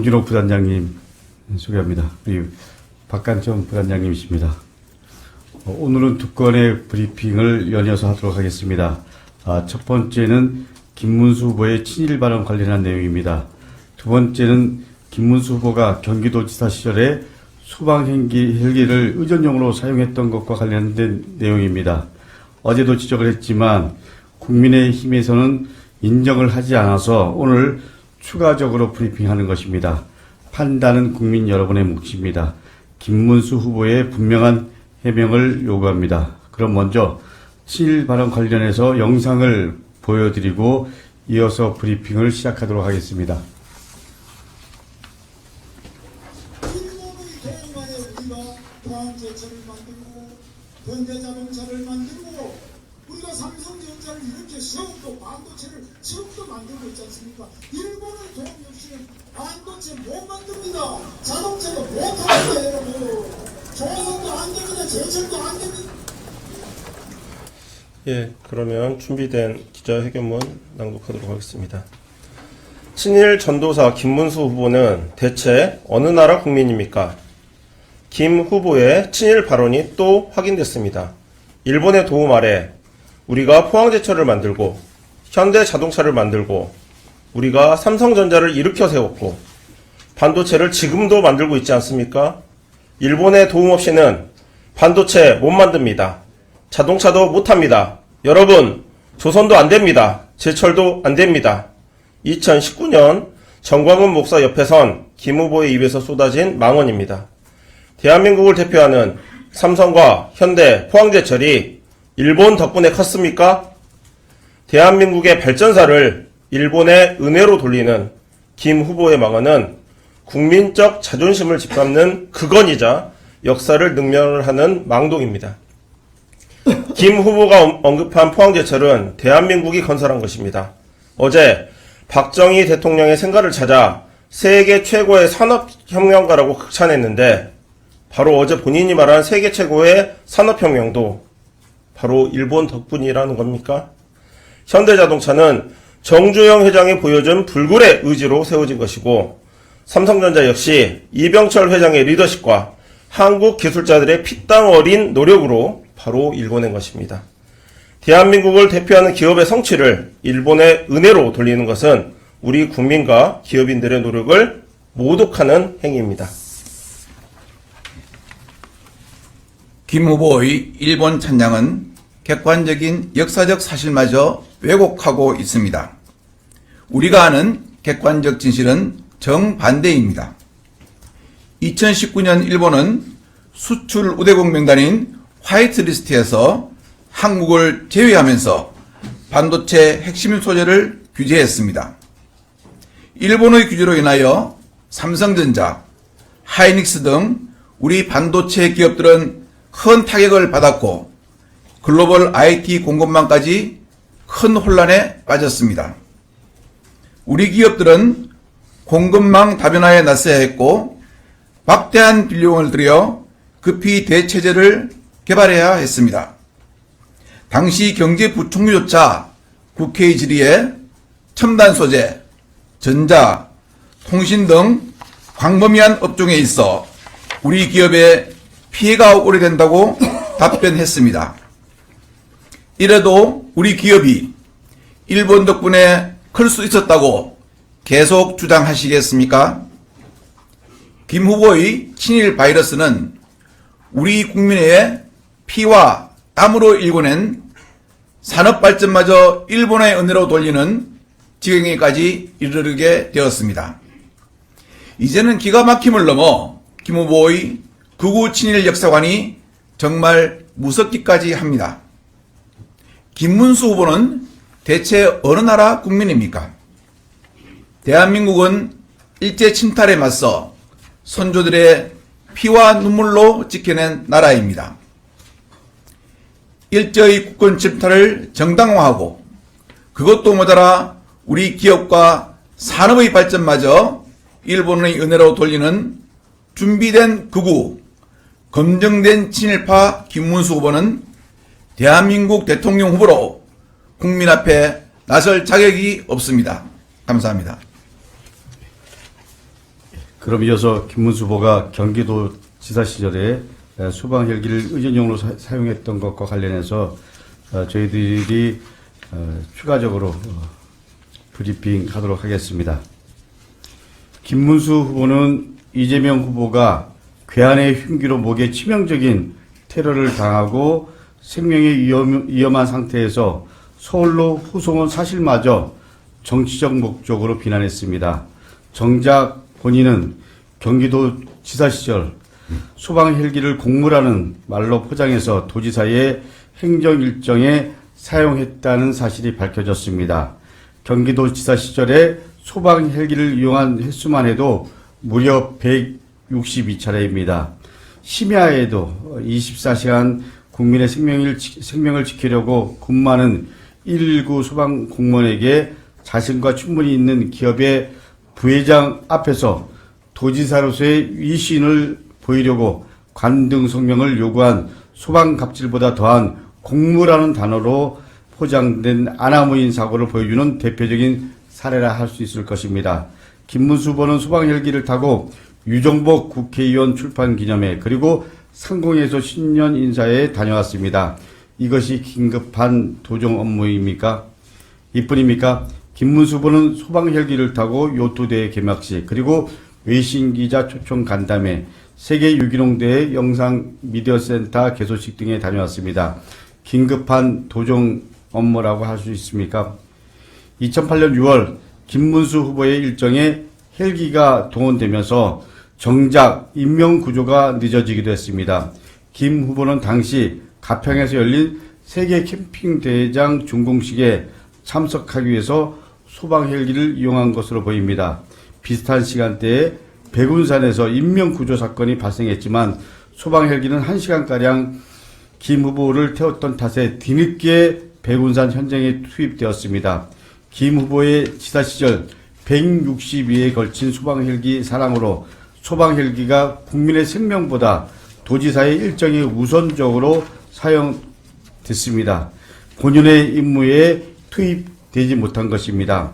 정준호 부단장님 소개합니다. 그리고 박간점 부단장님이십니다. 오늘은 두 건의 브리핑을 연이어서 하도록 하겠습니다. 첫 번째는 김문수 후보의 친일 발언 관련한 내용입니다. 두 번째는 김문수 후보가 경기도지사 시절에 소방 헬기를 의전용으로 사용했던 것과 관련된 내용입니다. 어제도 지적을 했지만 국민의힘에서는 인정을 하지 않아서 오늘 추가적으로 브리핑하는 것입니다. 판단은 국민 여러분의 몫입니다. 김문수 후보의 분명한 해명을 요구합니다. 그럼 먼저 친일 발언 관련해서 영상을 보여드리고 이어서 브리핑을 시작하도록 하겠습니다. 포항제철을 만들고 현대자동차를 만들고 우리가 삼성전자를 이렇게 시험도 반도체를 시험도 만들고 있지 않습니까? 일본의 도움 없이는 반도체 못 만듭니다. 자동차도 못 합니다, 여러분. 조선도 안 됩니다. 제철도 안 됩니다. 예, 그러면 준비된 기자회견문 낭독하도록 하겠습니다. 친일 전도사 김문수 후보는 대체 어느 나라 국민입니까? 김 후보의 친일 발언이 또 확인됐습니다. 일본의 도움 아래 우리가 포항제철을 만들고 현대자동차를 만들고 우리가 삼성전자를 일으켜 세웠고 반도체를 지금도 만들고 있지 않습니까? 일본의 도움 없이는 반도체 못 만듭니다. 자동차도 못합니다. 여러분, 조선도 안됩니다. 제철도 안됩니다. 2019년 정광훈 목사 옆에 선 김 후보의 입에서 쏟아진 망언입니다. 대한민국을 대표하는 삼성과 현대, 포항제철이 일본 덕분에 컸습니까? 대한민국의 발전사를 일본의 은혜로 돌리는 김 후보의 망언은 국민적 자존심을 짓밟는 극언이자 역사를 능멸을 하는 망동입니다. 김 후보가 언급한 포항제철은 대한민국이 건설한 것입니다. 어제 박정희 대통령의 생가를 찾아 세계 최고의 산업혁명가라고 극찬했는데 바로 어제 본인이 말한 세계 최고의 산업혁명도 바로 일본 덕분이라는 겁니까? 현대자동차는 정주영 회장이 보여준 불굴의 의지로 세워진 것이고 삼성전자 역시 이병철 회장의 리더십과 한국 기술자들의 피땀 어린 노력으로 바로 일궈낸 것입니다. 대한민국을 대표하는 기업의 성취를 일본의 은혜로 돌리는 것은 우리 국민과 기업인들의 노력을 모독하는 행위입니다. 김 후보의 일본 찬양은 객관적인 역사적 사실마저 왜곡하고 있습니다. 우리가 아는 객관적 진실은 정반대입니다. 2019년 일본은 수출 우대국 명단인 화이트리스트에서 한국을 제외하면서 반도체 핵심 소재를 규제했습니다. 일본의 규제로 인하여 삼성전자, 하이닉스 등 우리 반도체 기업들은 큰 타격을 받았고 글로벌 IT 공급망까지 큰 혼란에 빠졌습니다. 우리 기업들은 공급망 다변화에 나서야 했고 막대한 비용을 들여 급히 대체제를 개발해야 했습니다. 당시 경제부총리조차 국회의 질의에 첨단 소재, 전자, 통신 등 광범위한 업종에 있어 우리 기업의 피해가 오래된다고 답변했습니다. 이래도 우리 기업이 일본 덕분에 클 수 있었다고 계속 주장하시겠습니까? 김 후보의 친일 바이러스는 우리 국민의 피와 땀으로 일궈낸 산업발전마저 일본의 은혜로 돌리는 지경에까지 이르게 되었습니다. 이제는 기가 막힘을 넘어 김 후보의 극우 친일 역사관이 정말 무섭기까지 합니다. 김문수 후보는 대체 어느 나라 국민입니까? 대한민국은 일제 침탈에 맞서 선조들의 피와 눈물로 지켜낸 나라입니다. 일제의 국권 침탈을 정당화하고 그것도 모자라 우리 기업과 산업의 발전마저 일본의 은혜로 돌리는 준비된 극우, 검증된 친일파 김문수 후보는 대한민국 대통령 후보로 국민 앞에 나설 자격이 없습니다. 감사합니다. 그럼 이어서 김문수 후보가 경기도지사 시절에 소방 헬기를 의전용으로 사용했던 것과 관련해서 저희들이 추가적으로 브리핑 하도록 하겠습니다. 김문수 후보는 이재명 후보가 괴한의 흉기로 목에 치명적인 테러를 당하고 생명에 위험한 상태에서 서울로 후송한 사실마저 정치적 목적으로 비난했습니다. 정작 본인은 경기도지사 시절 소방 헬기를 공무라는 말로 포장해서 도지사의 행정 일정에 사용했다는 사실이 밝혀졌습니다. 경기도지사 시절에 소방 헬기를 이용한 횟수만 해도 무려 162차례입니다. 심야에도 24시간 국민의 생명을 지키려고 근무하는 119 소방 공무원에게 자신과 충분히 있는 기업의 부회장 앞에서 도지사로서의 위신을 보이려고 관등 성명을 요구한 소방 갑질보다 더한 공무라는 단어로 포장된 아나무인 사고를 보여주는 대표적인 사례라 할 수 있을 것입니다. 김문수 후보는 소방 헬기를 타고 유정복 국회의원 출판 기념회 그리고 상공에서 신년 인사에 다녀왔습니다. 이것이 긴급한 도정 업무입니까? 이뿐입니까? 김문수 후보는 소방 헬기를 타고 요토대회 개막식 그리고 외신기자 초청 간담회 세계 유기농 대회 영상 미디어 센터 개소식 등에 다녀왔습니다. 긴급한 도정 업무라고 할 수 있습니까? 2008년 6월 김문수 후보의 일정에 헬기가 동원되면서 정작 인명 구조가 늦어지기도 했습니다. 김 후보는 당시 가평에서 열린 세계 캠핑 대회장 준공식에 참석하기 위해서 소방 헬기를 이용한 것으로 보입니다. 비슷한 시간대에 백운산에서 인명 구조 사건이 발생했지만 소방 헬기는 1시간가량 김 후보를 태웠던 탓에 뒤늦게 백운산 현장에 투입되었습니다. 김 후보의 지사 시절 162회에 걸친 소방 헬기 사랑으로 소방 헬기가 국민의 생명보다 도지사의 일정이 우선적으로 사용됐습니다. 본연의 임무에 투입되지 못한 것입니다.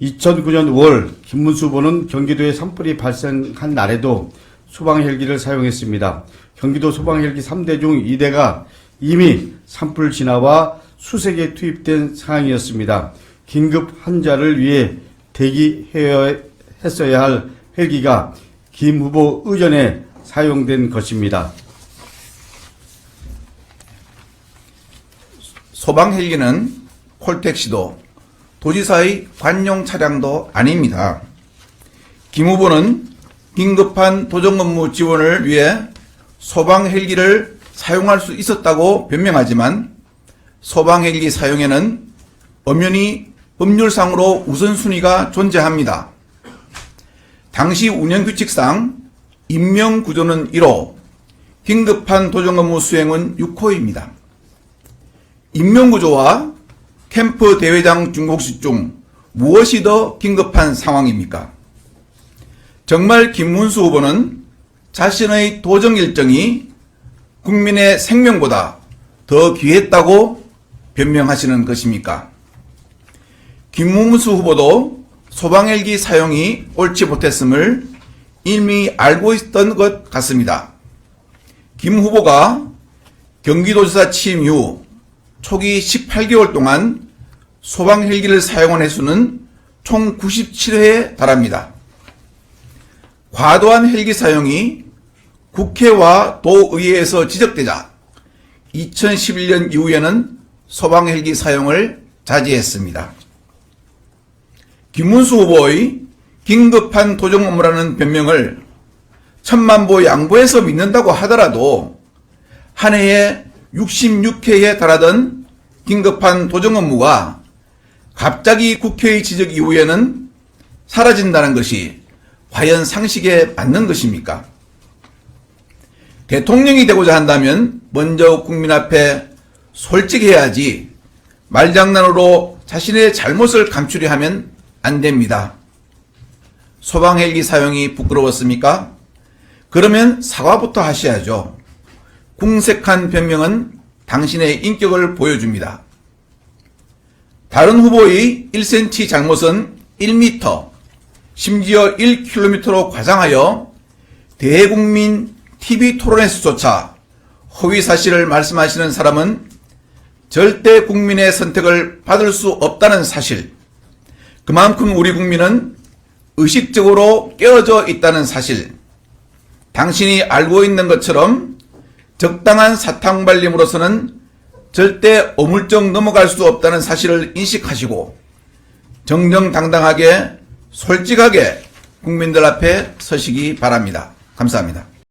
2009년 5월 김문수 후보는 경기도에 산불이 발생한 날에도 소방 헬기를 사용했습니다. 경기도 소방 헬기 3대 중 2대가 이미 산불 진화와 수색에 투입된 상황이었습니다. 긴급 환자를 위해 대기했어야 할 헬기가 김 후보 의전에 사용된 것입니다. 소방 헬기는 콜택시도 도지사의 관용 차량도 아닙니다. 김 후보는 긴급한 도정 업무 지원을 위해 소방 헬기를 사용할 수 있었다고 변명하지만 소방 헬기 사용에는 엄연히 법률상으로 우선순위가 존재합니다. 당시 운영규칙상 인명구조는 1호, 긴급한 도정 업무 수행은 6호입니다. 인명구조와 캠프 대회장 준공식 중 무엇이 더 긴급한 상황입니까? 정말 김문수 후보는 자신의 도정 일정이 국민의 생명보다 더 귀했다고 변명하시는 것입니까? 김문수 후보도 소방헬기 사용이 옳지 못했음을 이미 알고 있던 것 같습니다. 김 후보가 경기도지사 취임 이후 초기 18개월 동안 소방헬기를 사용한 횟수는 총 97회에 달합니다. 과도한 헬기 사용이 국회와 도의회에서 지적되자 2011년 이후에는 소방헬기 사용을 자제했습니다. 김문수 후보의 긴급한 도정 업무라는 변명을 천만보 양보해서 믿는다고 하더라도 한 해에 66회에 달하던 긴급한 도정 업무가 갑자기 국회의 지적 이후에는 사라진다는 것이 과연 상식에 맞는 것입니까? 대통령이 되고자 한다면 먼저 국민 앞에 솔직해야지 말장난으로 자신의 잘못을 감추려 하면 안 됩니다. 소방헬기 사용이 부끄러웠습니까? 그러면 사과부터 하셔야죠. 궁색한 변명은 당신의 인격을 보여줍니다. 다른 후보의 1cm 잘못은 1m, 심지어 1km로 과장하여 대국민 TV 토론에서조차 허위 사실을 말씀하시는 사람은 절대 국민의 선택을 받을 수 없다는 사실, 그만큼 우리 국민은 의식적으로 깨어져 있다는 사실, 당신이 알고 있는 것처럼 적당한 사탕 발림으로서는 절대 어물쩍 넘어갈 수 없다는 사실을 인식하시고 정정당당하게 솔직하게 국민들 앞에 서시기 바랍니다. 감사합니다.